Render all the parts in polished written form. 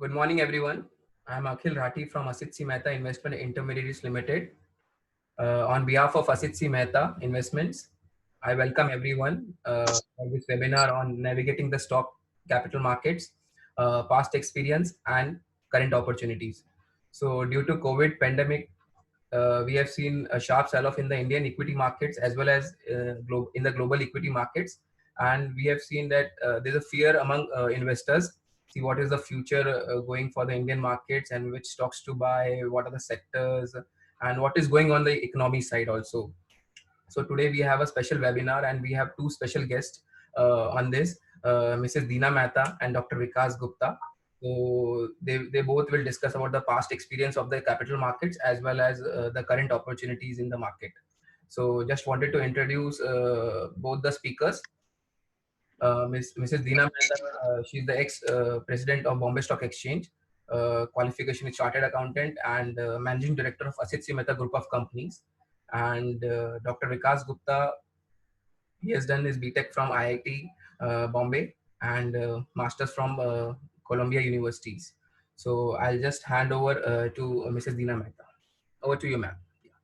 Good morning, everyone. I'm Akhil Rathi from Asit C. Mehta Investment Intermediaries Limited. On behalf of Asit C. Mehta Investments, I welcome everyone for this webinar on navigating the stock capital markets, past experience and current opportunities. So, due to COVID pandemic, we have seen a sharp sell-off in the Indian equity markets as well as in the global equity markets, and we have seen that there's a fear among investors. See what is the future going for the Indian markets and which stocks to buy, what are the sectors, and what is going on the economy side also. So today we have a special webinar and we have two special guests on this, Mrs. Deena Mehta and Dr. Vikas Gupta. So they both will discuss about the past experience of the capital markets as well as the current opportunities in the market. So just wanted to introduce both the speakers. Mrs. Deena Mehta, she's the ex-president of Bombay Stock Exchange. Qualification is chartered accountant and managing director of Asit C. Mehta Group of Companies. And Dr. Vikas Gupta, he has done his BTech from IIT Bombay and masters from Columbia Universities. So I'll just hand over to Mrs. Deena Mehta. Over to you, ma'am.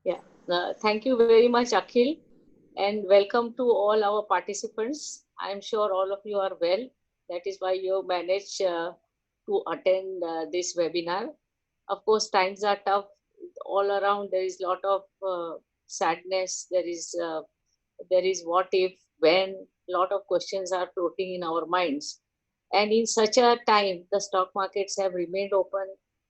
Yeah, thank you very much, Akhil, and welcome to all our participants. I'm sure all of you are well. That is why you managed to attend this webinar. Of course, times are tough all around. There is a lot of sadness. There is what if, when. Lot of questions are floating in our minds. And in such a time, the stock markets have remained open.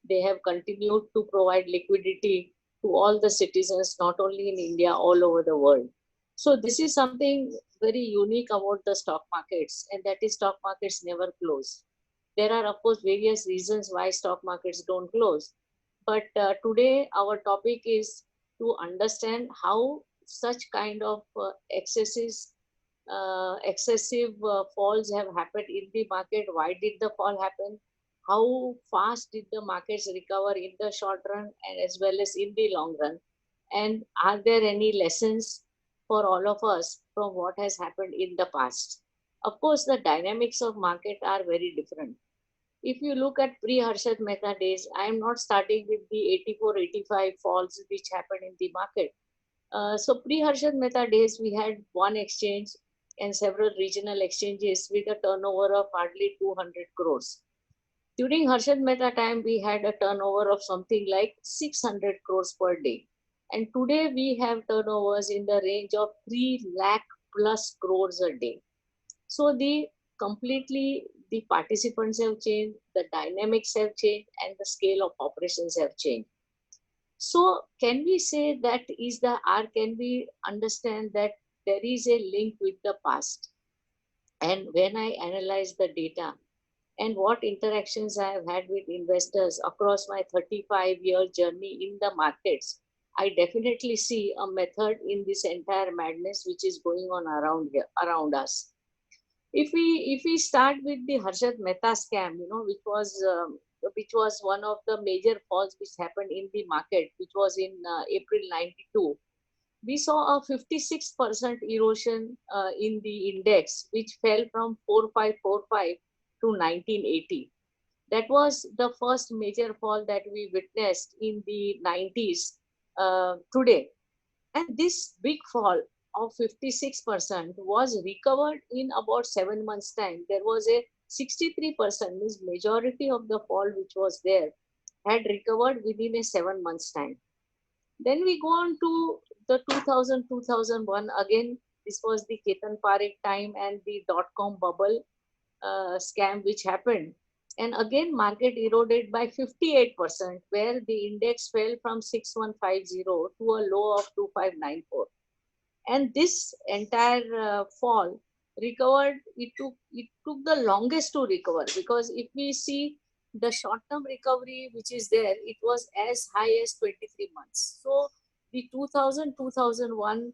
They have continued to provide liquidity to all the citizens, not only in India, all over the world. So this is something very unique about the stock markets, and that is stock markets never close. There are, of course, various reasons why stock markets don't close. But today, our topic is to understand how such kind of excessive falls have happened in the market. Why did the fall happen? How fast did the markets recover in the short run and as well as in the long run? And are there any lessons for all of us from what has happened in the past? Of course, the dynamics of market are very different. If you look at pre-Harshad Mehta days, I am not starting with the 84, 85 falls which happened in the market. So pre-Harshad Mehta days, we had one exchange and several regional exchanges with a turnover of hardly 200 crores. During Harshad Mehta time, we had a turnover of something like 600 crores per day. And today we have turnovers in the range of 3 lakh plus crores a day. So the participants have changed, the dynamics have changed, and the scale of operations have changed. So can we say that can we understand that there is a link with the past? And when I analyze the data and what interactions I have had with investors across my 35-year journey in the markets, I definitely see a method in this entire madness which is going on around us. If we start with the Harshad Mehta scam, which was one of the major falls which happened in the market, which was in April 92, we saw a 56% erosion in the index, which fell from 4545 to 1980. That was the first major fall that we witnessed in the 90s today. And this big fall of 56% was recovered in about 7 months' time. There was a 63%, means majority of the fall which was there had recovered within a 7 months' time. Then we go on to the 2000, 2001. Again, this was the Ketan Parekh time and the dot-com bubble scam which happened. And again, market eroded by 58%, where the index fell from 6150 to a low of 2594. And this entire fall recovered. It took the longest to recover, because if we see the short term recovery which is there, it was as high as 23 months. So the 2000 2001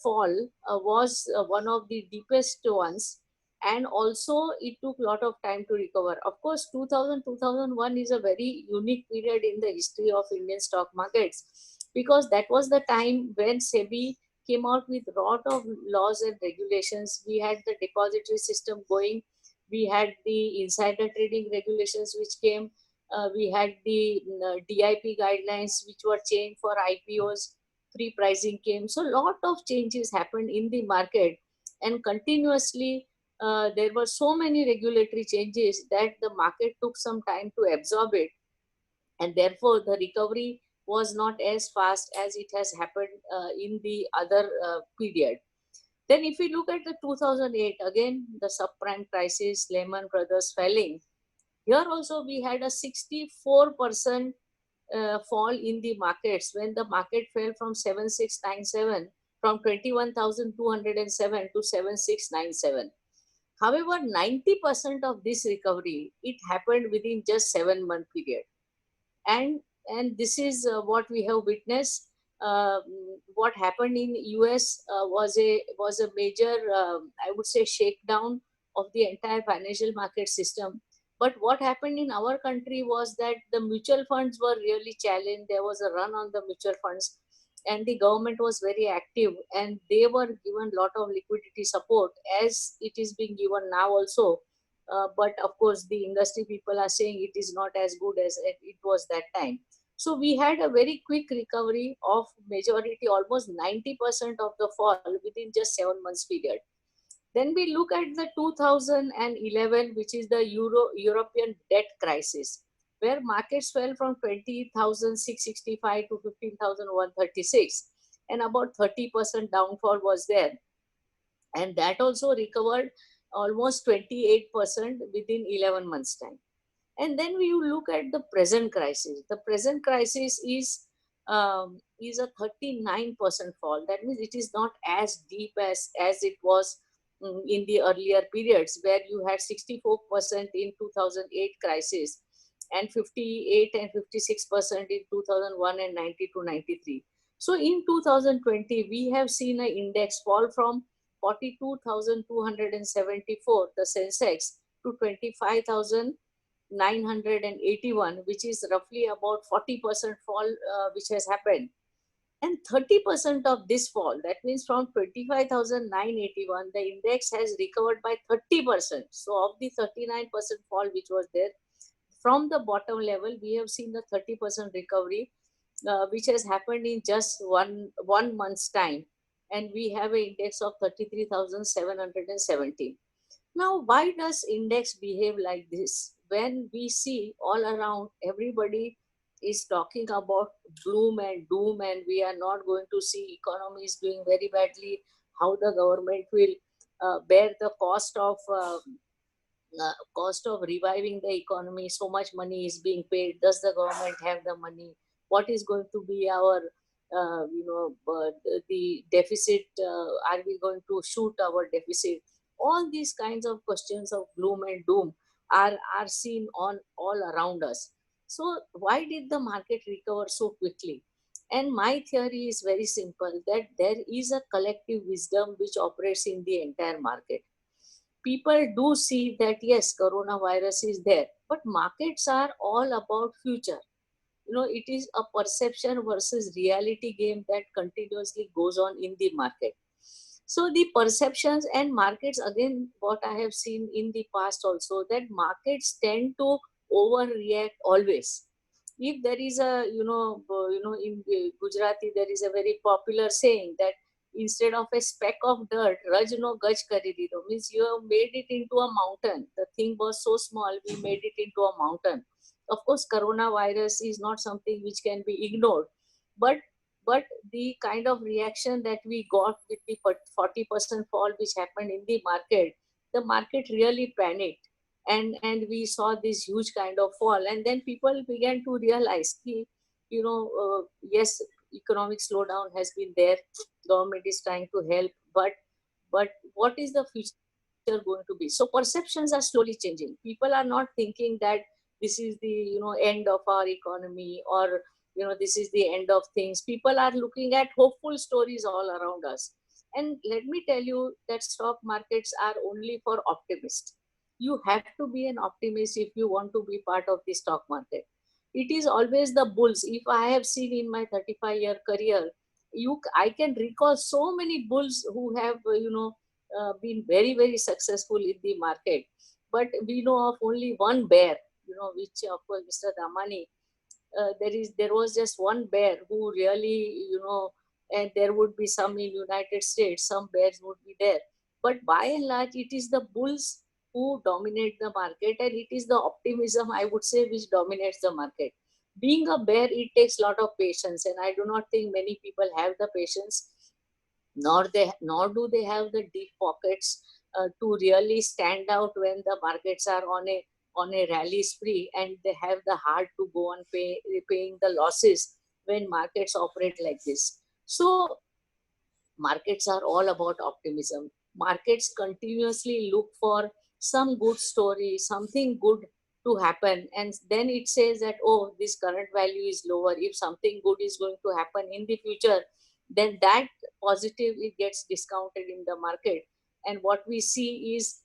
fall was one of the deepest ones, and also it took a lot of time to recover. Of course, 2000 2001 is a very unique period in the history of Indian stock markets, because that was the time when SEBI came out with a lot of laws and regulations. We had the depository system going. We had the insider trading regulations which came. We had the DIP guidelines which were changed for IPOs. Free pricing came. So lot of changes happened in the market, and continuously there were so many regulatory changes that the market took some time to absorb it, and therefore the recovery was not as fast as it has happened in the other period. Then if we look at the 2008, again the subprime crisis, Lehman Brothers falling, here also we had a 64% fall in the markets when the market fell from 7697, from 21,207 to 7697. However, 90% of this recovery, it happened within just 7 month period. And this is what we have witnessed. uh, what happened in US was a major, I would say, shakedown of the entire financial market system. But what happened in our country was that the mutual funds were really challenged. There was a run on the mutual funds, and the government was very active, and they were given lot of liquidity support as it is being given now also. But of course, the industry people are saying it is not as good as it was that time. So we had a very quick recovery of majority, almost 90% of the fall within just 7 months period. Then we look at the 2011, which is the European debt crisis, where markets fell from 20,665 to 15,136, and about 30% downfall was there. And that also recovered almost 28% within 11 months' time. And then we look at the present crisis. The present crisis is a 39% fall. That means it is not as deep as it was in the earlier periods, where you had 64% in 2008 crisis, and 58 and 56% in 2001 and 90 to 93. So in 2020, we have seen an index fall from 42,274, the Sensex, to 25,981, which is roughly about 40% fall which has happened. And 30% of this fall, that means from 25,981, the index has recovered by 30%. So of the 39% fall which was there, from the bottom level, we have seen the 30% recovery, which has happened in just one month's time. And we have an index of 33,717. Now, why does index behave like this? When we see all around, everybody is talking about gloom and doom, and we are not going to see economy is doing very badly. How the government will bear the cost of reviving the economy? So much money is being paid. Does the government have the money? What is going to be our the deficit? Are we going to shoot our deficit? All these kinds of questions of gloom and doom are seen on all around us. So why did the market recover so quickly? And my theory is very simple, that there is a collective wisdom which operates in the entire market. People do see that yes, coronavirus is there, but markets are all about future. It is a perception versus reality game that continuously goes on in the market. So the perceptions and markets, again, what I have seen in the past also, that markets tend to overreact always. If there is a, in Gujarati, there is a very popular saying that instead of a speck of dirt, Raj no Gaj kari dido, means you have made it into a mountain. The thing was so small, we made it into a mountain. Of course, coronavirus is not something which can be ignored, but but the kind of reaction that we got with the 40% fall which happened in the market really panicked, and we saw this huge kind of fall, and then people began to realize ki, yes, economic slowdown has been there, government is trying to help, but what is the future going to be? So perceptions are slowly changing. People are not thinking that this is the end of our economy, or this is the end of things. People are looking at hopeful stories all around us. And let me tell you that stock markets are only for optimists. You have to be an optimist if you want to be part of the stock market. It is always the bulls. If I have seen in my 35-year career, I can recall so many bulls who have been very very successful in the market. but we know of only one bear, which of course Mr. Damani, there was just one bear who really, and there would be some in United States, some bears would be there. But by and large, it is the bulls who dominate the market, and it is the optimism, I would say, which dominates the market. Being a bear, it takes a lot of patience, and I do not think many people have the patience, nor do they have the deep pockets to really stand out when the markets are on a rally spree, and they have the heart to go on paying the losses when markets operate like this. So markets are all about optimism. Markets continuously look for some good story, something good to happen, and then it says that, oh, this current value is lower. If something good is going to happen in the future, then that positive, it gets discounted in the market, and what we see is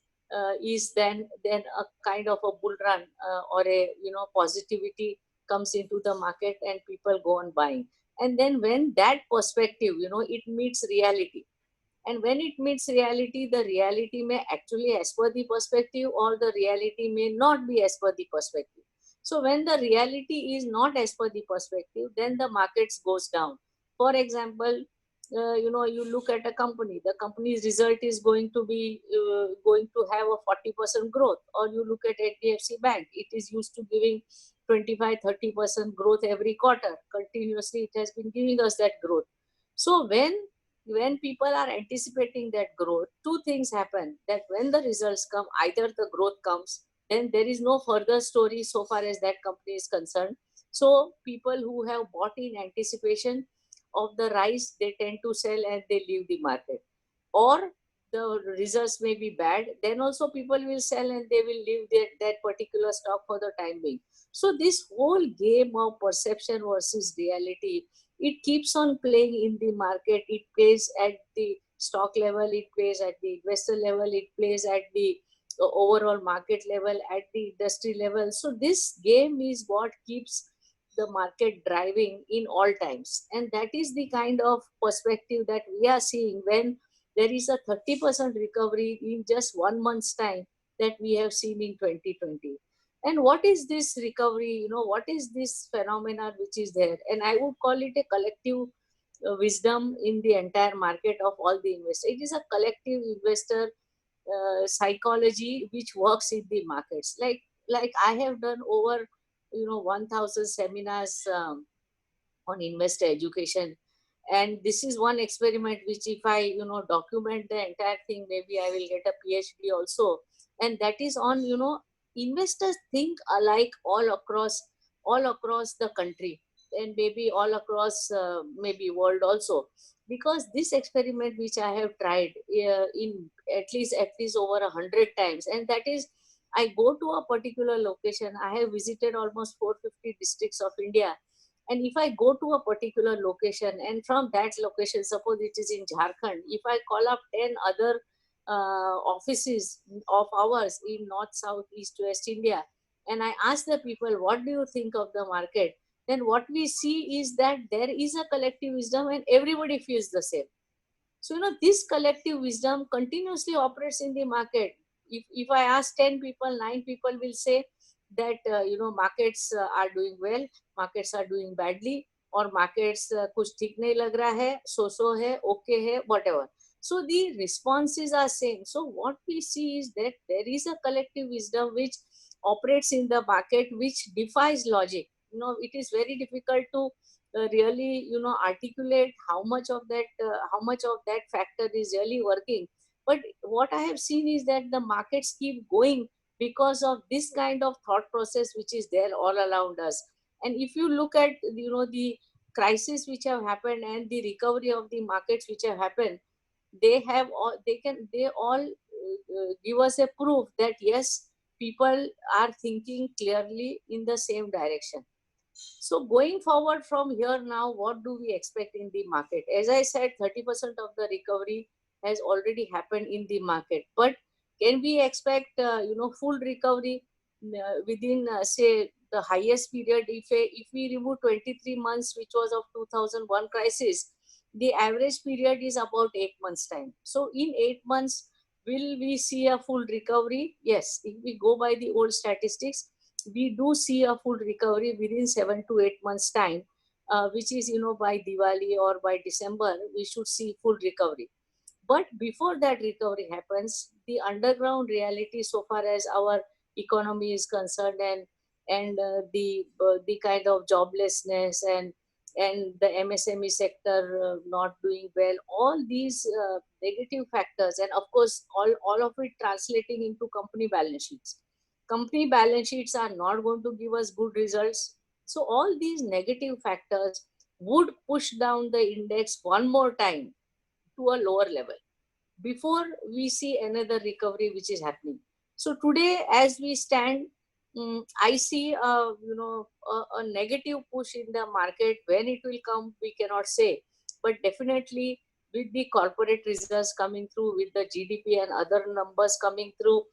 then a kind of a bull run, or a positivity comes into the market, and people go on buying. And then when that perspective, it meets reality, and when it meets reality, the reality may actually as per the perspective, or the reality may not be as per the perspective. So when the reality is not as per the perspective, then the markets goes down. For example, you look at a company, the company's result is going to have a 40% growth, or you look at HDFC Bank, it is used to giving 25-30% growth every quarter continuously. It has been giving us that growth. So when people are anticipating that growth, two things happen: that when the results come, either the growth comes, then there is no further story so far as that company is concerned. So people who have bought in anticipation of the rise, they tend to sell and they leave the market. Or the results may be bad, then also people will sell and they will leave that particular stock for the time being. So this whole game of perception versus reality, it keeps on playing in the market. It plays at the stock level, it plays at the investor level, it plays at the overall market level, at the industry level. So this game is what keeps the market driving in all times, and that is the kind of perspective that we are seeing when there is a 30% recovery in just 1 month's time that we have seen in 2020. And what is this recovery, what is this phenomenon which is there? And I would call it a collective wisdom in the entire market of all the investors. It is a collective investor psychology which works in the markets. Like I have done over 1000 seminars on investor education, and this is one experiment which, if I document the entire thing, maybe I will get a PhD also. And that is on, investors think alike all across the country, and maybe all across maybe world also. Because this experiment which I have tried in at least over 100 times, and that is, I go to a particular location. I have visited almost 450 districts of India, and if I go to a particular location, and from that location, suppose it is in Jharkhand, if I call up 10 other offices of ours in north, south, east, west India, and I ask the people, what do you think of the market? Then what we see is that there is a collective wisdom and everybody feels the same. So, this collective wisdom continuously operates in the market. If I ask 10 people, 9 people will say that, markets are doing well, markets are doing badly, or markets kuch theek nahi lag raha hai, so hai, okay hai, whatever. So the responses are same. So what we see is that there is a collective wisdom which operates in the market, which defies logic. It is very difficult to really articulate how much of that factor is really working. But what I have seen is that the markets keep going because of this kind of thought process which is there all around us. And if you look at the crisis which have happened and the recovery of the markets which have happened, they all give us a proof that yes, people are thinking clearly in the same direction. So going forward from here now, what do we expect in the market? As I said, 30% of the recovery has already happened in the market. But can we expect, full recovery within, say, the highest period? If we remove 23 months, which was of 2001 crisis, the average period is about 8 months time. So in 8 months, Will we see a full recovery? Yes, if we go by the old statistics, we do see a full recovery within 7 to 8 months time, which is, by Diwali or by December, we should see full recovery. But before that recovery happens, the underground reality, so far as our economy is concerned, and the kind of joblessness and the MSME sector not doing well, all these negative factors, and of course, all of it translating into company balance sheets. Company balance sheets are not going to give us good results. So all these negative factors would push down the index one more time to a lower level before we see another recovery which is happening. So today, as we stand, I see a negative push in the market. When it will come, we cannot say, but definitely with the corporate results coming through, with the GDP and other numbers coming through,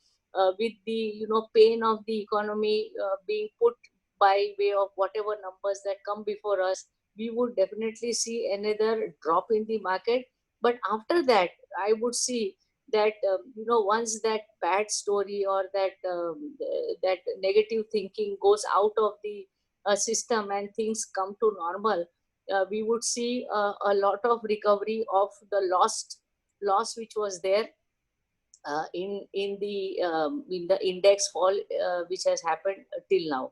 with the pain of the economy being put by way of whatever numbers that come before us, we would definitely see another drop in the market. But after that, I would see that once that bad story or that negative thinking goes out of the system and things come to normal, we would see a lot of recovery of the loss which was there in the index fall which has happened till now.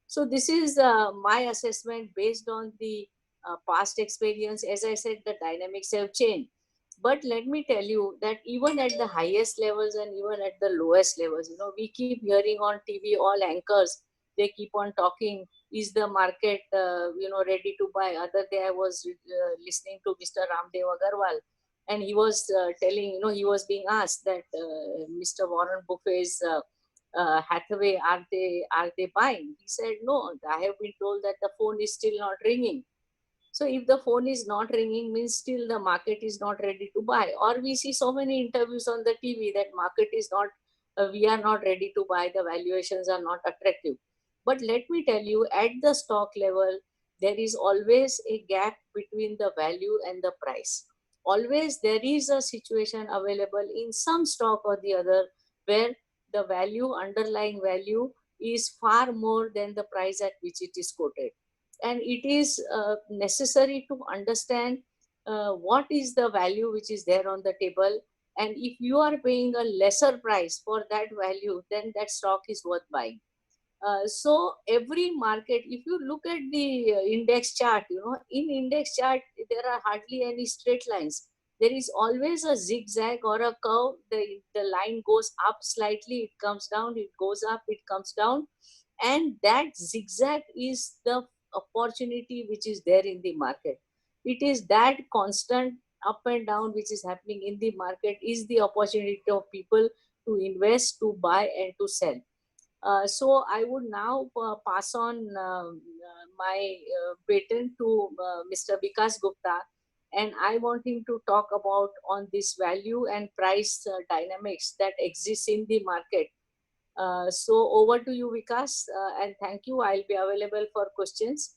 So this is my assessment based on the past experience. As I said, the dynamics have changed. But let me tell you that even at the highest levels and even at the lowest levels, we keep hearing on TV, all anchors, they keep on talking, is the market, ready to buy? Other day I was listening to Mr. Ramdev Agarwal, and he was telling, he was being asked that Mr. Warren Buffett's Hathaway, are they buying? He said, no, I have been told that the phone is still not ringing. So if the phone is not ringing, means still the market is not ready to buy. Or we see so many interviews on the TV that market is not, we are not ready to buy, the valuations are not attractive. But let me tell you, at the stock level, there is always a gap between the value and the price. Always there is a situation available in some stock or the other where the value, underlying value, is far more than the price at which it is quoted. And it is necessary to understand what is the value which is there on the table, and if you are paying a lesser price for that value, then that stock is worth buying. So every market, if you look at the index chart, in index chart there are hardly any straight lines. There is always a zigzag or a curve. The line goes up slightly, it comes down, it goes up, it comes down, and that zigzag is the opportunity which is there in the market. It is that constant up and down which is happening in the market is the opportunity of people to invest, to buy, and to sell. So I would now pass on my baton to Mr. Vikas Gupta, and I want him to talk about on this value and price dynamics that exists in the market. So over to you, Vikas, and thank you. I'll be available for questions.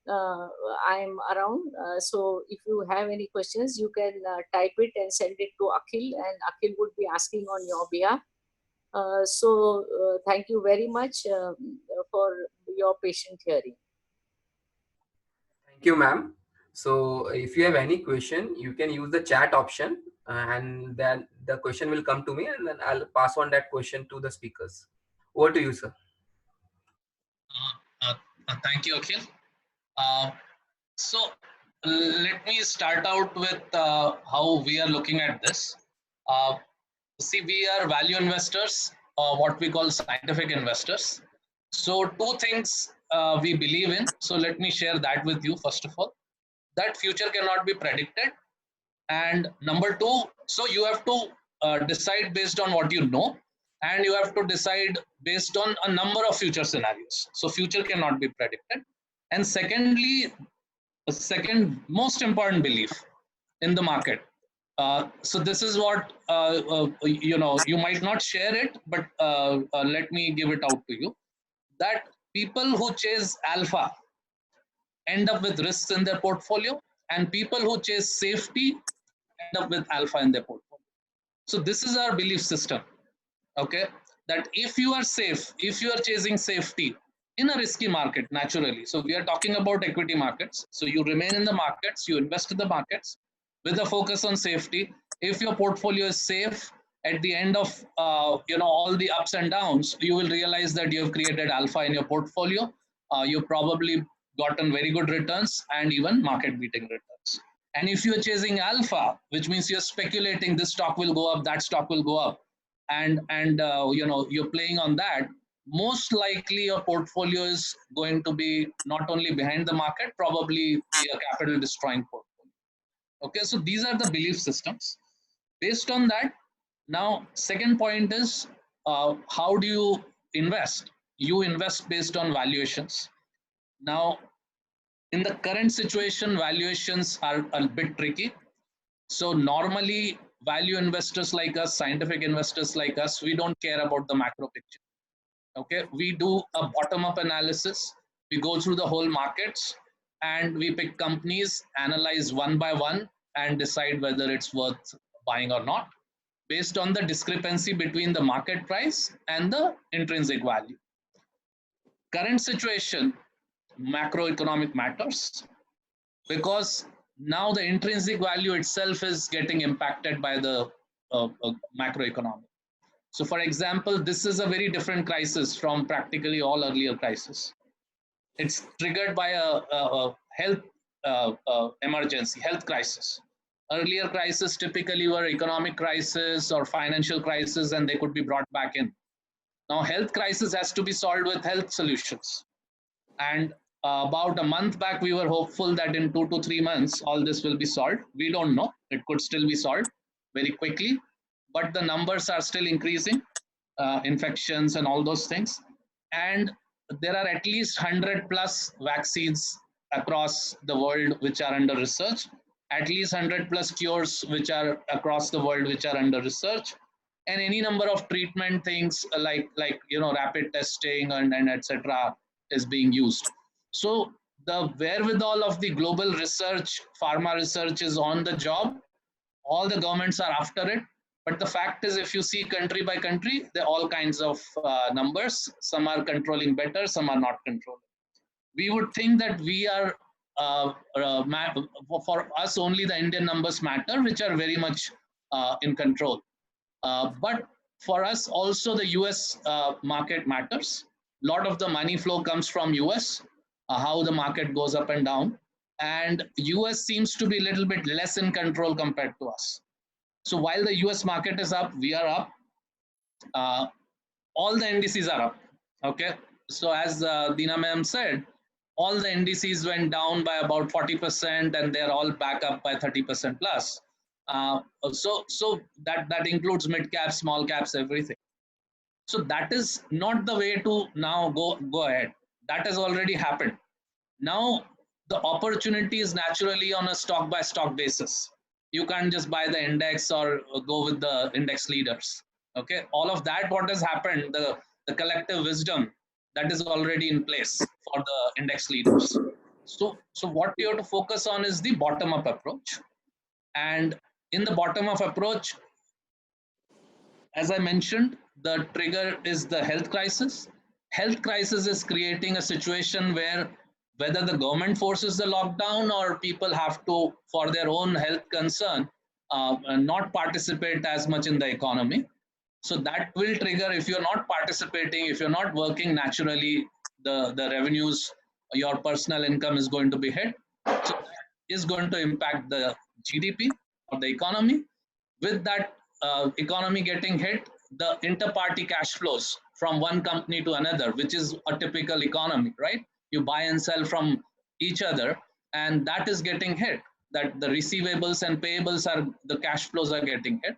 I'm around. So if you have any questions, you can type it and send it to Akhil, and Akhil would be asking on your behalf. So thank you very much for your patient hearing. Thank you, ma'am. So if you have any question, you can use the chat option, and then the question will come to me, and then I'll pass on that question to the speakers. Over to you, sir. Thank you, Akhil. So let me start out with how we are looking at this. See, we are value investors, what we call scientific investors. So two things we believe in. So let me share that with you first of all. That future cannot be predicted. And number two, so you have to decide based on what you know, and you have to decide based on a number of future scenarios. So future cannot be predicted. And secondly, a second most important belief in the market. So this is what you might not share it, but let me give it out to you. That people who chase alpha end up with risks in their portfolio, and people who chase safety end up with alpha in their portfolio. So this is our belief system. Okay, that if you are safe, if you are chasing safety in a risky market, naturally. So we are talking about equity markets. So you remain in the markets, you invest in the markets with a focus on safety. If your portfolio is safe, at the end of all the ups and downs, you will realize that you have created alpha in your portfolio. You've probably gotten very good returns and even market beating returns. And if you're chasing alpha, which means you're speculating this stock will go up, that stock will go up, and you're playing on that, most likely your portfolio is going to be not only behind the market, probably be a capital destroying portfolio. Okay, so these are the belief systems. Based on that, now second point is how do you invest? You invest based on valuations. Now in the current situation, valuations are a bit tricky. So normally value investors like us, scientific investors like us, we don't care about the macro picture. Okay, we do a bottom-up analysis. We go through the whole markets and we pick companies, analyze one by one, and decide whether it's worth buying or not, based on the discrepancy between the market price and the intrinsic value. Current situation, macroeconomic matters, because now the intrinsic value itself is getting impacted by the macroeconomic. So for example, this is a very different crisis from practically all earlier crises. It's triggered by a health emergency, health crisis. Earlier crises typically were economic crisis or financial crisis, and they could be brought back in. Now health crisis has to be solved with health solutions. And about a month back, we were hopeful that in 2 to 3 months, all this will be solved. We don't know. It could still be solved very quickly, but the numbers are still increasing, infections and all those things. And there are at least 100 plus vaccines across the world which are under research, at least 100 plus cures which are across the world which are under research, and any number of treatment things like rapid testing and etc. is being used. So the wherewithal of the global research, pharma research is on the job. All the governments are after it. But the fact is, if you see country by country, there are all kinds of numbers. Some are controlling better, some are not controlling. We would think that we are, for us, only the Indian numbers matter, which are very much in control. But for us, also the US market matters. A lot of the money flow comes from US, how the market goes up and down. And US seems to be a little bit less in control compared to us. So while the US market is up, we are up. All the indices are up. Okay. So as Dina ma'am said, all the indices went down by about 40% and they're all back up by 30% plus. So that includes mid caps, small caps, everything. So that is not the way to now go ahead. That has already happened. Now the opportunity is naturally on a stock by stock basis. You can't just buy the index or go with the index leaders. Okay, all of that, what has happened, the collective wisdom, that is already in place for the index leaders. So what you have to focus on is the bottom up approach. And in the bottom up approach, as I mentioned, the trigger is the health crisis. Health crisis is creating a situation where whether the government forces the lockdown or people have to, for their own health concern, not participate as much in the economy. So that will trigger, if you're not participating, if you're not working, naturally, the revenues, your personal income is going to be hit. So that is going to impact the GDP or the economy. With that economy getting hit, the inter-party cash flows from one company to another, which is a typical economy, right? You buy and sell from each other, and that is getting hit. That the receivables and payables are, the cash flows are getting hit,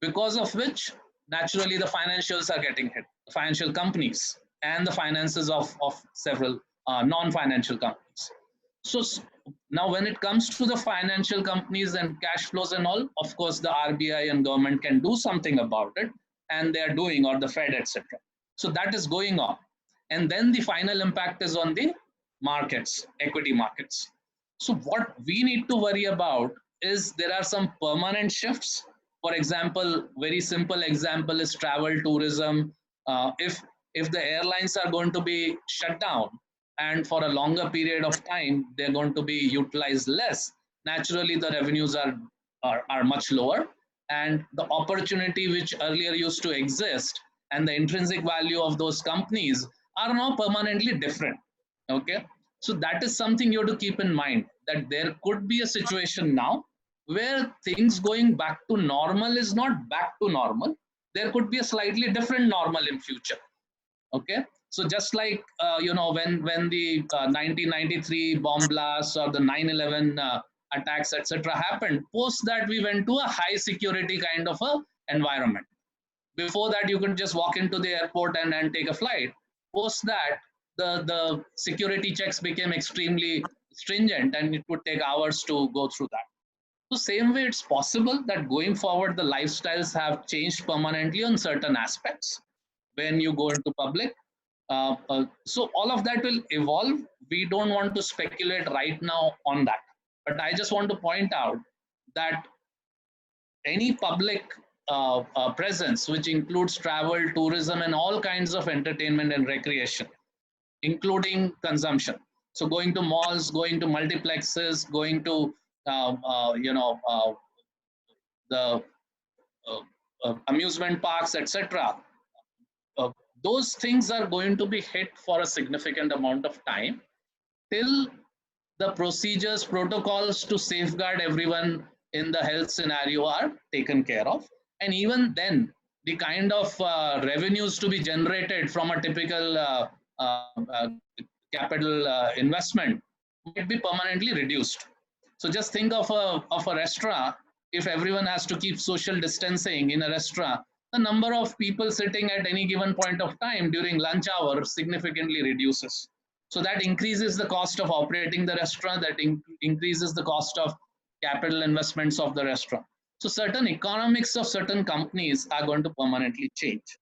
because of which naturally the financials are getting hit, the financial companies and the finances of several non-financial companies. So now when it comes to the financial companies and cash flows and all, of course the RBI and government can do something about it, and they are doing, or the Fed, etc. So that is going on. And then the final impact is on the markets, equity markets. So what we need to worry about is there are some permanent shifts For example, very simple example is travel tourism. If the airlines are going to be shut down and for a longer period of time they're going to be utilized less, naturally the revenues are much lower, and the opportunity which earlier used to exist and the intrinsic value of those companies are now permanently different. Okay, so that is something you have to keep in mind, that there could be a situation now where things going back to normal is not back to normal. There could be a slightly different normal in future. Okay, so just like when the 1993 bomb blasts or the 9/11 attacks etc happened, post that we went to a high security kind of a environment. Before that you could just walk into the airport and take a flight. Post that the security checks became extremely stringent and it would take hours to go through that. So same way, it's possible that going forward, the lifestyles have changed permanently on certain aspects when you go into public. So all of that will evolve. We don't want to speculate right now on that. But I just want to point out that any public presence, which includes travel, tourism, and all kinds of entertainment and recreation, including consumption. So going to malls, going to multiplexes, going to the uh, amusement parks, etc. Uh, those things are going to be hit for a significant amount of time till the procedures, protocols to safeguard everyone in the health scenario are taken care of. And even then, the kind of revenues to be generated from a typical capital investment might be permanently reduced. So just think of a restaurant. If everyone has to keep social distancing in a restaurant, the number of people sitting at any given point of time during lunch hour significantly reduces. So that increases the cost of operating the restaurant, that increases the cost of capital investments of the restaurant. So certain economics of certain companies are going to permanently change.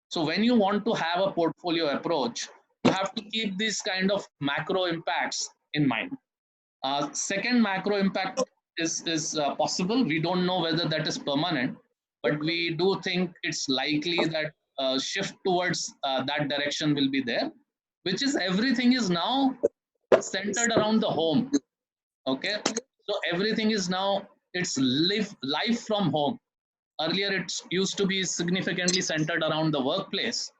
So when you want to have a portfolio approach, you have to keep these kind of macro impacts in mind. Second macro impact is possible. We don't know whether that is permanent, but we do think it's likely that shift towards that direction will be there, which is everything is now centered around the home. Okay, so everything is now it's life from home. Earlier it used to be significantly centered around the workplace.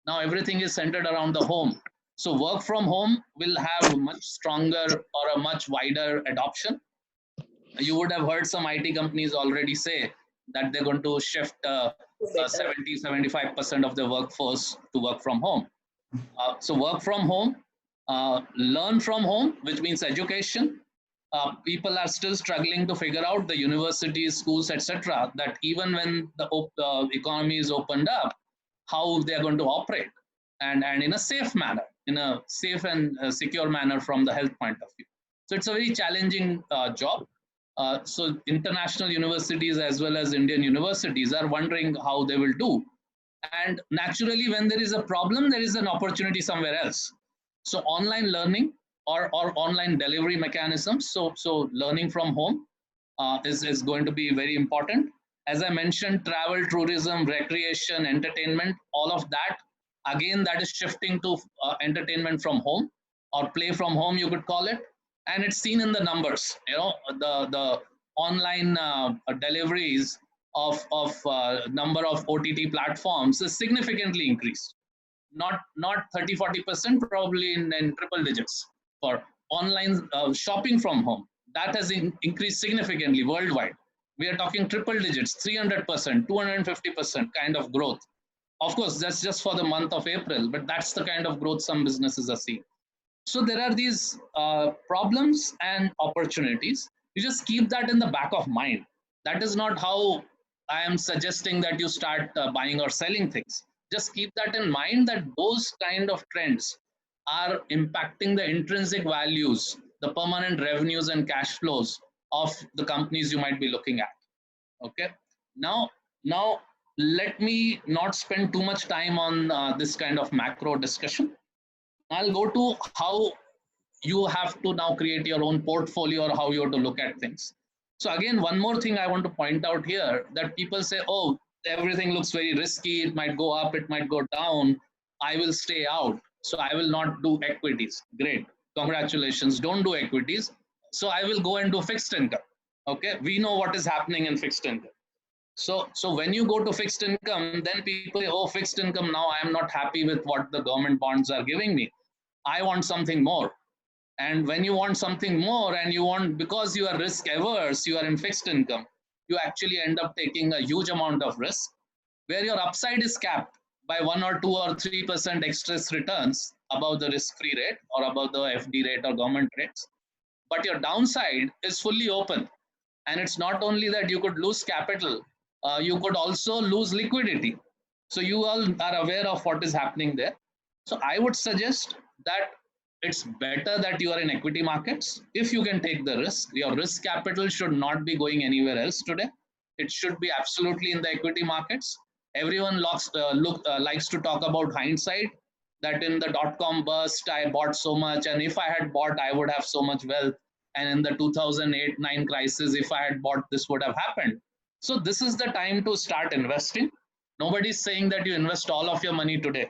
Now everything is centered around the home. So work from home will have much stronger or a much wider adoption. You would have heard some IT companies already say that they're going to shift 70-75% of their workforce to work from home. So work from home, learn from home, which means education. People are still struggling to figure out, the universities, schools, etc., that even when the economy is opened up, how they are going to operate, and in a safe manner, in a safe and secure manner from the health point of view. So it's a very challenging job. So international universities as well as Indian universities are wondering how they will do. And naturally, when there is a problem, there is an opportunity somewhere else. So online learning or online delivery mechanisms, so learning from home is going to be very important. As I mentioned, travel, tourism, recreation, entertainment, all of that, again, that is shifting to entertainment from home or play from home, you could call it. And it's seen in the numbers, the online deliveries of number of OTT platforms is significantly increased. Not 30-40%, probably in triple digits for online shopping from home. That has increased significantly worldwide. We are talking triple digits, 300%, 250% kind of growth. Of course, that's just for the month of April, but that's the kind of growth some businesses are seeing. So there are these problems and opportunities. You just keep that in the back of mind. That is not how I am suggesting that you start buying or selling things. Just keep that in mind, that those kind of trends are impacting the intrinsic values, the permanent revenues and cash flows of the companies you might be looking at. Okay. Now let me not spend too much time on this kind of macro discussion. I'll go to how you have to now create your own portfolio or how you have to look at things. So again, one more thing I want to point out here, that people say, oh, everything looks very risky. It might go up, it might go down. I will stay out. So I will not do equities. Great. Congratulations. Don't do equities. So I will go and do fixed income. Okay. We know what is happening in fixed income. So when you go to fixed income, then people say, oh, fixed income, now I am not happy with what the government bonds are giving me. I want something more. And when you want something more and you want, because you are risk averse, you are in fixed income, you actually end up taking a huge amount of risk where your upside is capped by 1 or 2 or 3% extra returns above the risk free rate or above the FD rate or government rates. But your downside is fully open. And it's not only that you could lose capital, you could also lose liquidity. So you all are aware of what is happening there. So I would suggest that it's better that you are in equity markets if you can take the risk. Your risk capital should not be going anywhere else today. It should be absolutely in the equity markets. Everyone likes to talk about hindsight, that in the dot-com burst, I bought so much, and if I had bought, I would have so much wealth. And in the 2008-9 crisis, if I had bought, this would have happened. So this is the time to start investing. Nobody's saying that you invest all of your money today,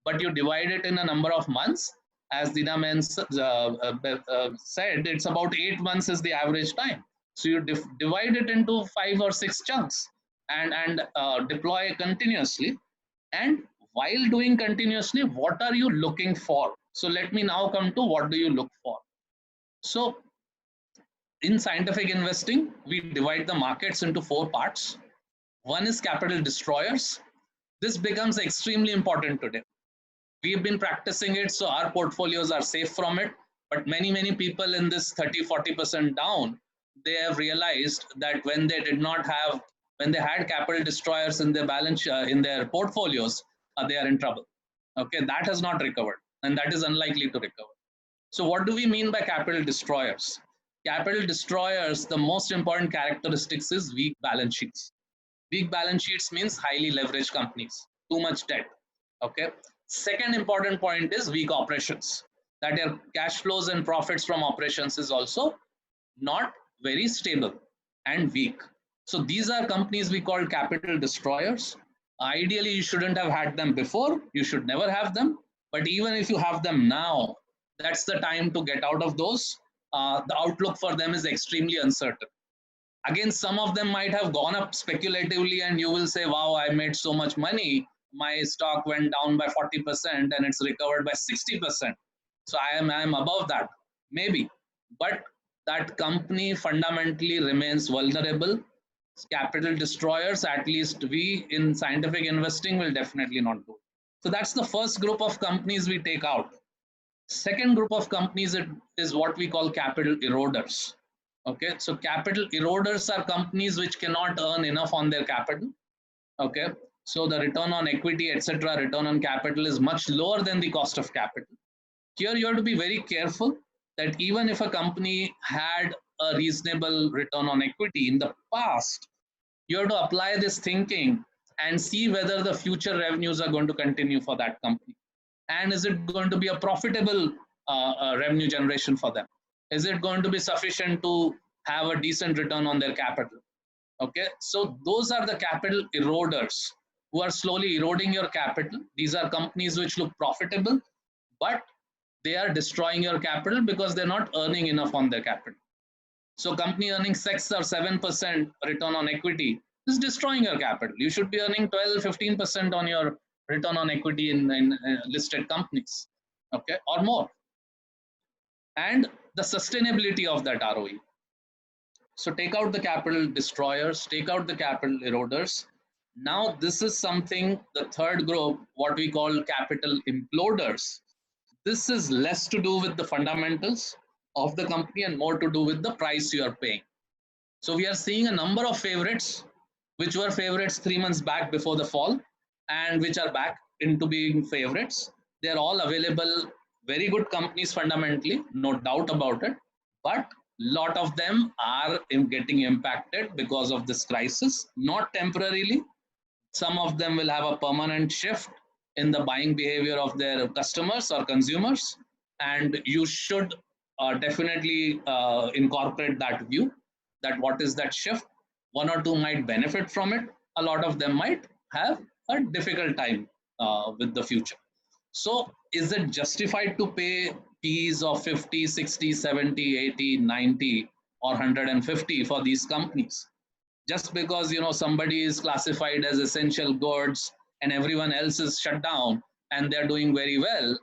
but you divide it in a number of months. As Dina Men said, it's about 8 months is the average time. So you divide it into 5 or 6 chunks and deploy continuously. And while doing continuously, what are you looking for? So let me now come to what do you look for. So in scientific investing, we divide the markets into 4 parts. One is capital destroyers. This becomes extremely important today. We've been practicing it, so our portfolios are safe from it. But many people in this 30-40% down, they have realized that when they had capital destroyers in their balance in their portfolios, they are in trouble. Okay, that has not recovered, and that is unlikely to recover. So what do we mean by capital destroyers? Capital destroyers, the most important characteristics is weak balance sheets. Weak balance sheets means highly leveraged companies, too much debt. Okay. Second important point is weak operations, that your cash flows and profits from operations is also not very stable and weak. So these are companies we call capital destroyers. Ideally, you shouldn't have had them before. You should never have them. But even if you have them now, that's the time to get out of those. The outlook for them is extremely uncertain. Again, some of them might have gone up speculatively and you will say, wow, I made so much money. My stock went down by 40% and it's recovered by 60%. So I am above that, maybe. But that company fundamentally remains vulnerable. Capital destroyers, at least we in scientific investing will definitely not do. So that's the first group of companies we take out. Second group of companies is what we call capital eroders. Okay, so capital eroders are companies which cannot earn enough on their capital. Okay, so the return on equity, etc., return on capital is much lower than the cost of capital. Here you have to be very careful that even if a company had a reasonable return on equity in the past, you have to apply this thinking and see whether the future revenues are going to continue for that company. And is it going to be a profitable revenue generation for them? Is it going to be sufficient to have a decent return on their capital? Okay, so those are the capital eroders who are slowly eroding your capital. These are companies which look profitable, but they are destroying your capital because they're not earning enough on their capital. So company earning 6 or 7% return on equity is destroying your capital. You should be earning 12-15% on your return on equity in listed companies, okay, or more. And the sustainability of that ROE. So take out the capital destroyers, take out the capital eroders. Now this is something, the third group, what we call capital imploders. This is less to do with the fundamentals of the company and more to do with the price you are paying. So we are seeing a number of favorites, which were favorites 3 months back before the fall and which are back into being favorites. They're all available, very good companies fundamentally, no doubt about it. But lot of them are getting impacted because of this crisis, not temporarily. Some of them will have a permanent shift in the buying behavior of their customers or consumers, and you should definitely incorporate that view that what is that shift. One or two might benefit from it. A lot of them might have a difficult time with the future. So is it justified to pay P's of 50, 60, 70, 80, 90 or 150 for these companies? Just because somebody is classified as essential goods and everyone else is shut down and they're doing very well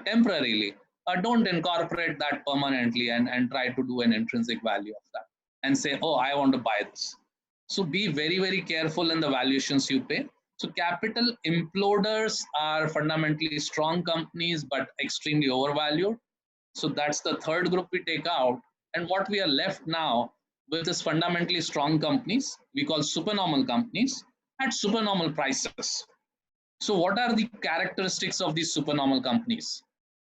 temporarily, don't incorporate that permanently and try to do an intrinsic value of that and say, oh, I want to buy this. So be very, very careful in the valuations you pay. So capital imploders are fundamentally strong companies but extremely overvalued. So that's the third group we take out. And what we are left now with is fundamentally strong companies we call supernormal companies at supernormal prices. So what are the characteristics of these supernormal companies?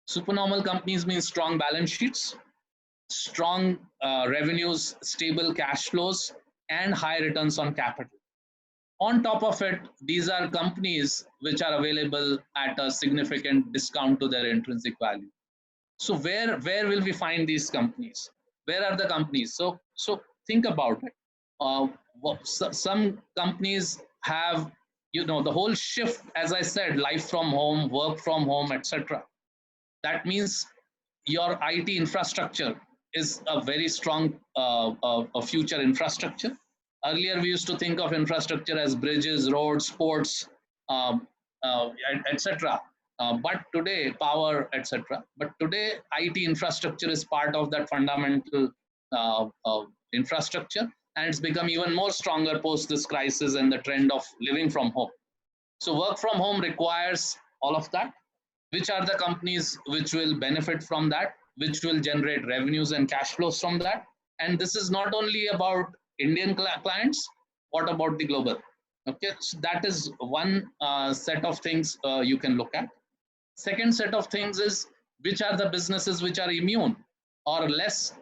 Supernormal companies mean strong balance sheets, strong revenues, stable cash flows, and high returns on capital. On top of it, these are companies which are available at a significant discount to their intrinsic value. So where will we find these companies? Where are the companies? So think about it. Some companies have the whole shift, as I said, life from home, work from home, etc. That means your IT infrastructure is a very strong future infrastructure. Earlier, we used to think of infrastructure as bridges, roads, ports, etc. But today, power, etc. But today, IT infrastructure is part of that fundamental infrastructure, and it's become even more stronger post this crisis and the trend of living from home. So work from home requires all of that. Which are the companies which will benefit from that, which will generate revenues and cash flows from that? And this is not only about Indian clients, what about the global? Okay, so that is one set of things you can look at. Second set of things is which are the businesses which are immune or less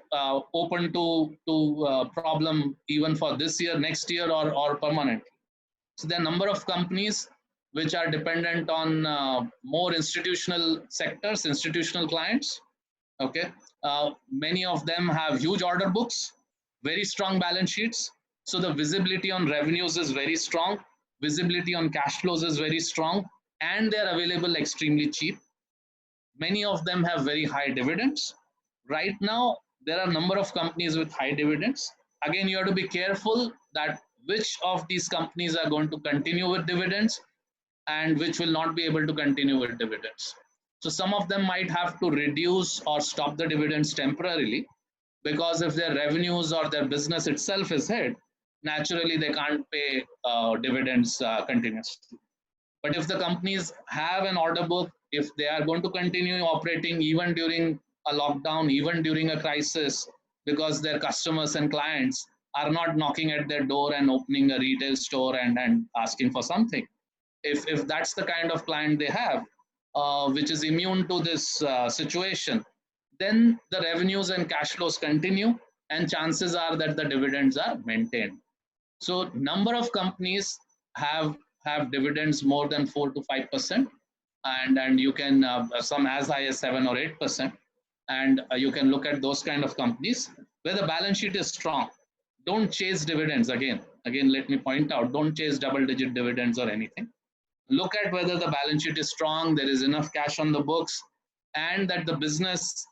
open to problem even for this year, next year, or permanently. So there are a number of companies which are dependent on more institutional sectors, institutional clients. Okay, many of them have huge order books, very strong balance sheets. So the visibility on revenues is very strong, visibility on cash flows is very strong, and they're available extremely cheap. Many of them have very high dividends. Right now, there are a number of companies with high dividends. Again, you have to be careful that which of these companies are going to continue with dividends and which will not be able to continue with dividends. So some of them might have to reduce or stop the dividends temporarily, because if their revenues or their business itself is hit, naturally they can't pay dividends continuously. But if the companies have an order book, if they are going to continue operating even during a lockdown, even during a crisis, because their customers and clients are not knocking at their door and opening a retail store and asking for something, if that's the kind of client they have, which is immune to this situation, then the revenues and cash flows continue, and chances are that the dividends are maintained. So number of companies have dividends more than 4 to 5%, and you can some as high as 7 or 8%, and you can look at those kind of companies where the balance sheet is strong. Don't chase dividends. Again, let me point out, don't chase double-digit dividends or anything. Look at whether the balance sheet is strong, there is enough cash on the books, and that the business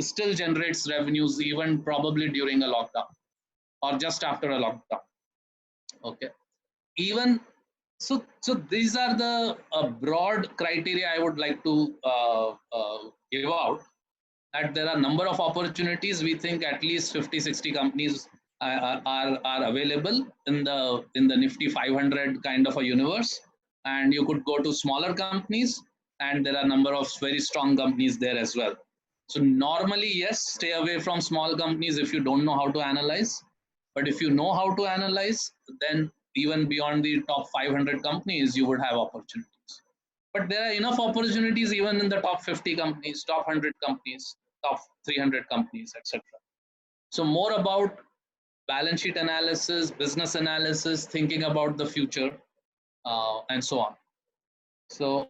still generates revenues even probably during a lockdown or just after a lockdown. Okay, even so these are the broad criteria I would like to give out, that there are a number of opportunities. We think at least 50-60 companies are available in the Nifty 500 kind of a universe, and you could go to smaller companies, and there are a number of very strong companies there as well. So normally, yes, stay away from small companies if you don't know how to analyze. But if you know how to analyze, then even beyond the top 500 companies, you would have opportunities. But there are enough opportunities even in the top 50 companies, top 100 companies, top 300 companies, etc. So more about balance sheet analysis, business analysis, thinking about the future, and so on. So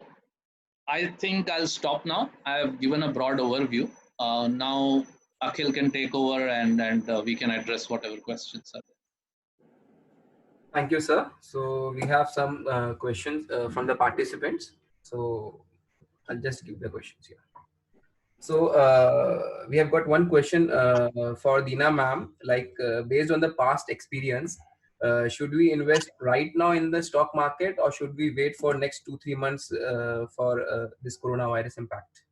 I think I'll stop now. I have given a broad overview. Now Akhil can take over and we can address whatever questions are there. Thank you, sir. So we have some questions from the participants. So I'll just give the questions here. So we have got one question for Dina ma'am. Like based on the past experience, should we invest right now in the stock market or should we wait for next 2-3 months for this coronavirus impact?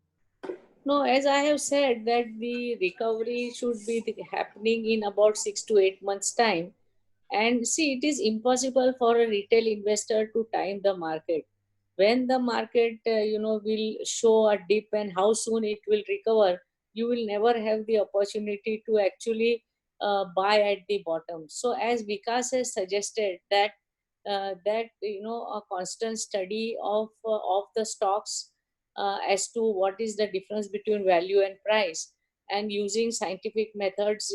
No, as I have said that the recovery should be happening in about 6 to 8 months time. And see, it is impossible for a retail investor to time the market. When the market, will show a dip and how soon it will recover, you will never have the opportunity to actually buy at the bottom. So, as Vikas has suggested that a constant study of the stocks as to what is the difference between value and price, and using scientific methods,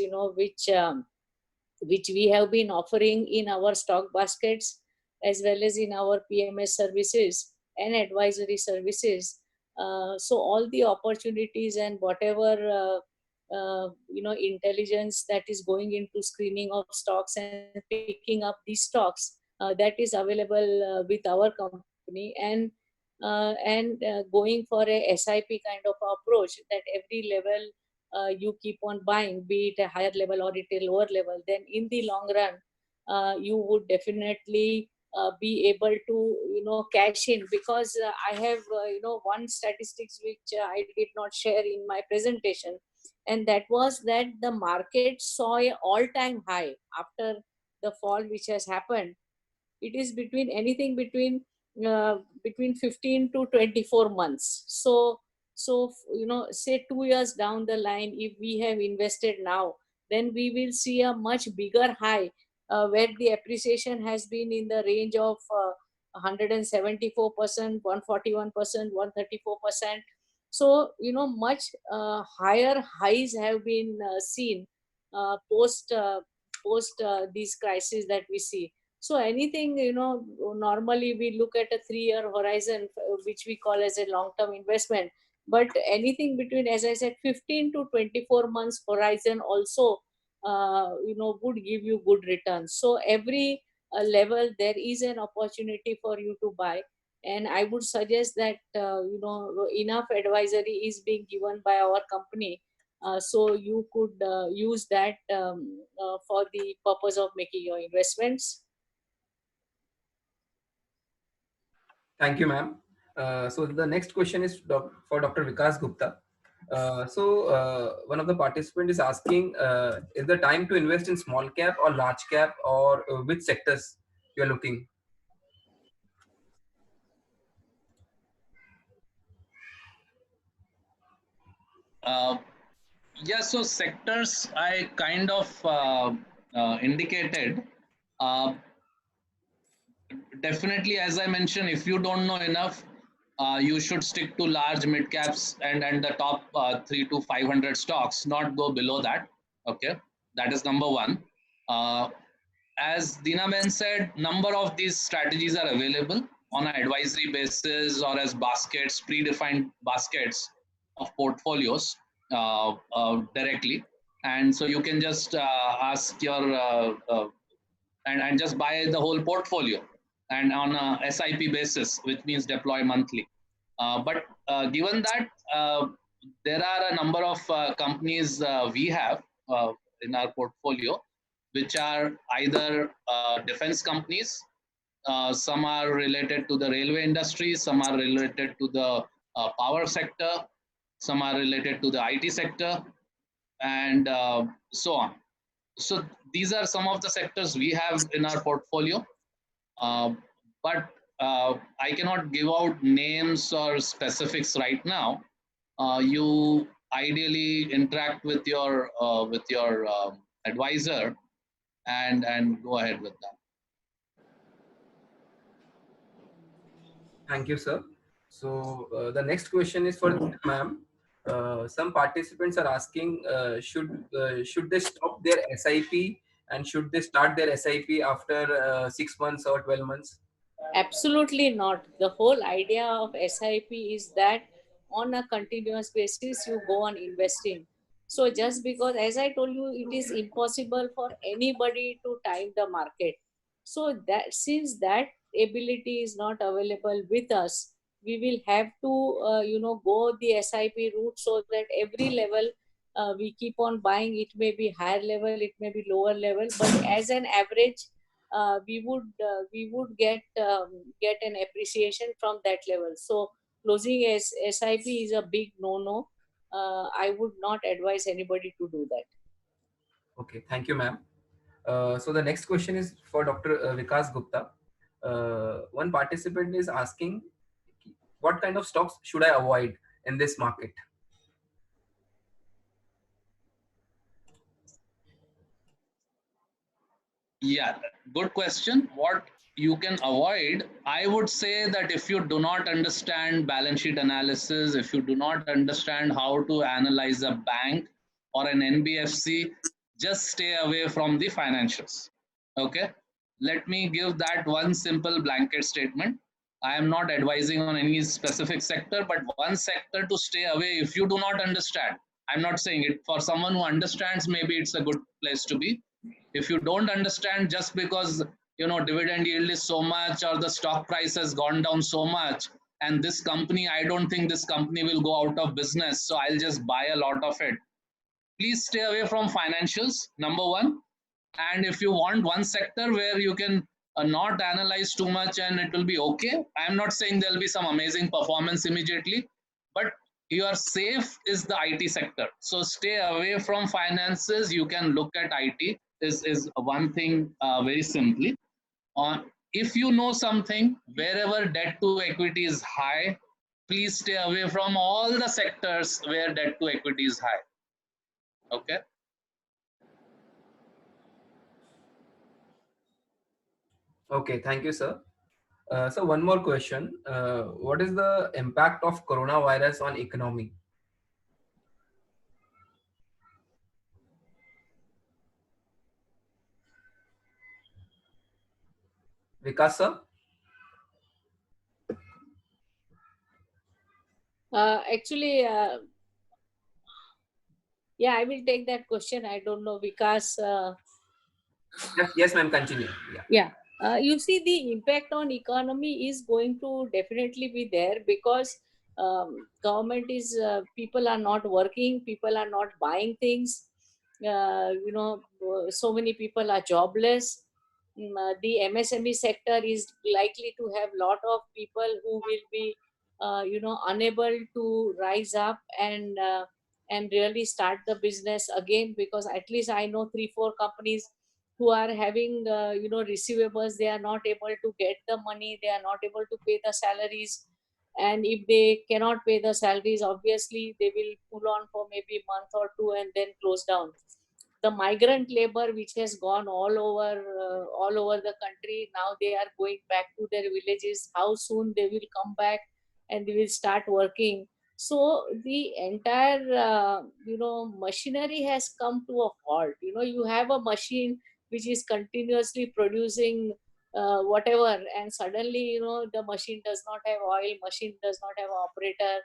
which we have been offering in our stock baskets as well as in our PMS services and advisory services. So all the opportunities and whatever intelligence that is going into screening of stocks and picking up these stocks, that is available with our company, and going for a SIP kind of approach, that every level you keep on buying, be it a higher level or it a lower level, then in the long run, you would definitely be able to, cash in. Because I have, one statistics which I did not share in my presentation, and that was that the market saw a all-time high after the fall which has happened. It is between anything between 15 to 24 months. So say 2 years down the line, if we have invested now, then we will see a much bigger high, where the appreciation has been in the range of 174%, 141%, 134%. So much higher highs have been seen post these crises that we see. So anything, normally we look at a 3-year horizon, which we call as a long-term investment. But anything between, as I said, 15 to 24 months horizon also, would give you good returns. So every level there is an opportunity for you to buy. And I would suggest that, enough advisory is being given by our company. So you could use that for the purpose of making your investments. Thank you, ma'am. So the next question is for Dr. Vikas Gupta. One of the participants is asking, is the time to invest in small cap or large cap, or which sectors you are looking? Yeah, so sectors I kind of indicated. Uh, Definitely, as I mentioned, if you don't know enough, you should stick to large mid caps and the top 3 to 500 stocks, not go below that. Okay, that is number one. Uh, as Dina Ben said, number of these strategies are available on an advisory basis or as baskets, predefined baskets of portfolios directly. And so you can just ask your and just buy the whole portfolio and on a SIP basis, which means deploy monthly. But given that there are a number of companies we have in our portfolio, which are either defense companies, some are related to the railway industry, some are related to the power sector, some are related to the IT sector, and so on. So these are some of the sectors we have in our portfolio, uh, but I cannot give out names or specifics right now. You ideally interact with your advisor and go ahead with that. Thank you, sir. So the next question is for ma'am. Some participants are asking, should they stop their SIP and should they start their SIP after 6 months or 12 months? Absolutely not. The whole idea of SIP is that on a continuous basis you go on investing. So just because, as I told you, it is impossible for anybody to time the market. So that since that ability is not available with us, we will have to go the SIP route, so that every level we keep on buying. It may be higher level, it may be lower level, but as an average, we would get an appreciation from that level. So closing as SIP is a big no. I would not advise anybody to do that. Okay, thank you, ma'am. So the next question is for Dr. Vikas Gupta. One participant is asking, what kind of stocks should I avoid in this market? Yeah, good question. What you can avoid, I would say that if you do not understand balance sheet analysis, if you do not understand how to analyze a bank or an NBFC, just stay away from the financials. Okay, let me give that one simple blanket statement. I am not advising on any specific sector, but one sector to stay away if you do not understand. I'm not saying it for someone who understands, maybe it's a good place to be. If you don't understand, just because dividend yield is so much or the stock price has gone down so much, and this company, I don't think this company will go out of business, so I'll just buy a lot of it. Please stay away from financials, number one. And if you want one sector where you can not analyze too much and it will be okay, I'm not saying there'll be some amazing performance immediately, but you are safe is the IT sector. So stay away from finances. You can look at IT is one thing, very simply. On If you know something, wherever debt to equity is high, please stay away from all the sectors where debt to equity is high. Okay. Okay, thank you, sir. So one more question. What is the impact of coronavirus on economy? Vikas, sir? Actually, yeah, I will take that question. I don't know, because Yes, ma'am, continue. Yeah. yeah, you see, the impact on economy is going to definitely be there, because government is people are not working, people are not buying things. So many people are jobless. The MSME sector is likely to have lot of people who will be unable to rise up and really start the business again, because at least I know 3-4 companies who are having receivables. They are not able to get the money, they are not able to pay the salaries. And if they cannot pay the salaries, obviously they will pull on for maybe a month or two and then close down. The migrant labor which has gone all over the country, now they are going back to their villages. How soon they will come back and they will start working? So the entire machinery has come to a halt. You have a machine which is continuously producing whatever, and suddenly the machine does not have oil, machine does not have operator,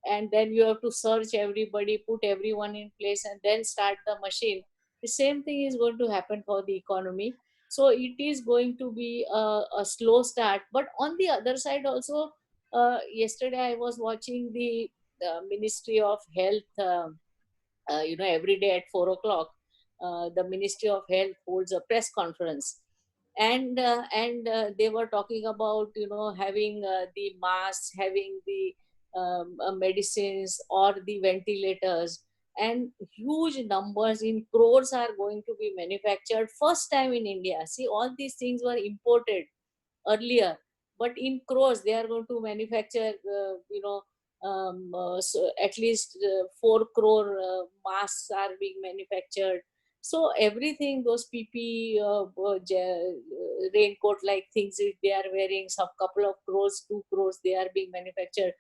and then you have to search everybody, put everyone in place, and then start the machine. The same thing is going to happen for the economy. So it is going to be a slow start. But on the other side also, yesterday I was watching the Ministry of Health. Every day at 4 o'clock, the Ministry of Health holds a press conference, and they were talking about having the masks, having the medicines or the ventilators, and huge numbers in crores are going to be manufactured first time in India. See, all these things were imported earlier, but in crores they are going to manufacture so at least 4 crore masks are being manufactured. So everything, those PP, raincoat like things which they are wearing, some couple of crores, 2 crores, they are being manufactured.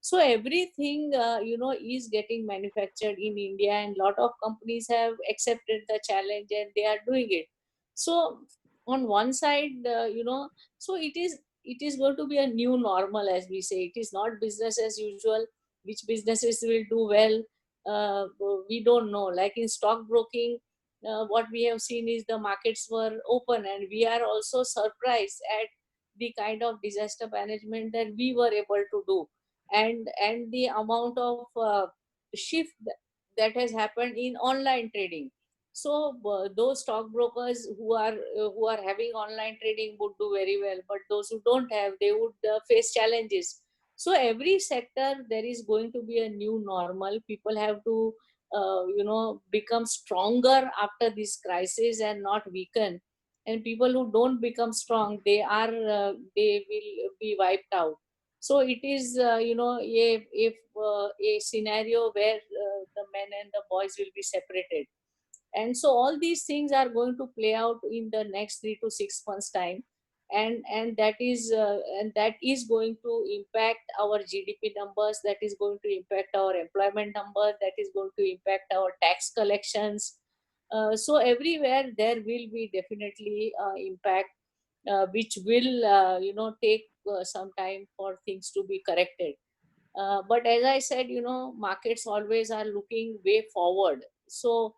So everything is getting manufactured in India, and lot of companies have accepted the challenge and they are doing it. So on one side, so it is going to be a new normal, as we say. It is not business as usual. Which businesses will do well? we don't know. Like in stockbroking, what we have seen is the markets were open, and we are also surprised at the kind of disaster management that we were able to do, and the amount of shift that has happened in online trading. So those stockbrokers who are having online trading would do very well, but those who don't have, they would face challenges. So every sector there is going to be a new normal. People have to become stronger after this crisis and not weaken. And people who don't become strong, they will be wiped out. So it is a scenario where the men and the boys will be separated. And so all these things are going to play out in the next 3 to 6 months time. And that is going to impact our GDP numbers, that is going to impact our employment number, that is going to impact our tax collections. So everywhere there will be definitely impact, which will take some time for things to be corrected. But as I said, markets always are looking way forward. So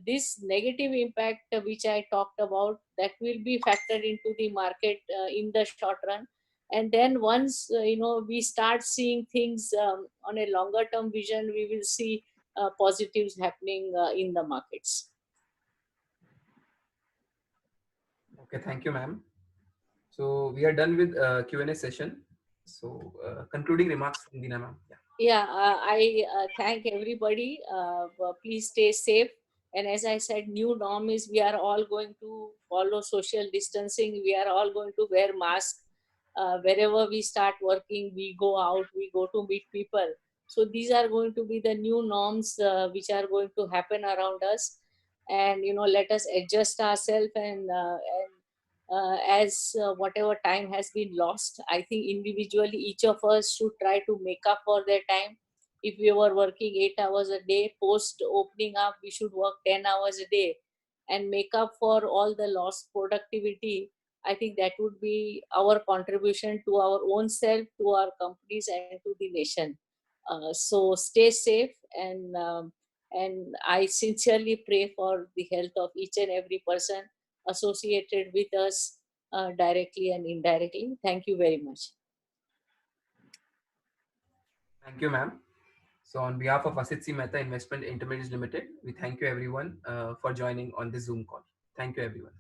this negative impact which I talked about, that will be factored into the market in the short run. And then once we start seeing things on a longer term vision, we will see positives happening in the markets. Okay, thank you, ma'am. So we are done with Q&A session. So concluding remarks from Dina, ma'am. Yeah. Yeah, I thank everybody. Please stay safe. And as I said, new norm is we are all going to follow social distancing. We are all going to wear masks. Wherever we start working, we go out, we go to meet people. So these are going to be the new norms which are going to happen around us. And let us adjust ourselves, and as whatever time has been lost, I think individually each of us should try to make up for their time. If we were working 8 hours a day, post opening up we should work 10 hours a day and make up for all the lost productivity. I think that would be our contribution to our own self, to our companies, and to the nation. So stay safe, and I sincerely pray for the health of each and every person associated with us directly and indirectly. Thank you very much. Thank you, ma'am. So on behalf of Asit C. Mehta Investment Intermediaries Limited, we thank you everyone for joining on this Zoom call. Thank you, everyone.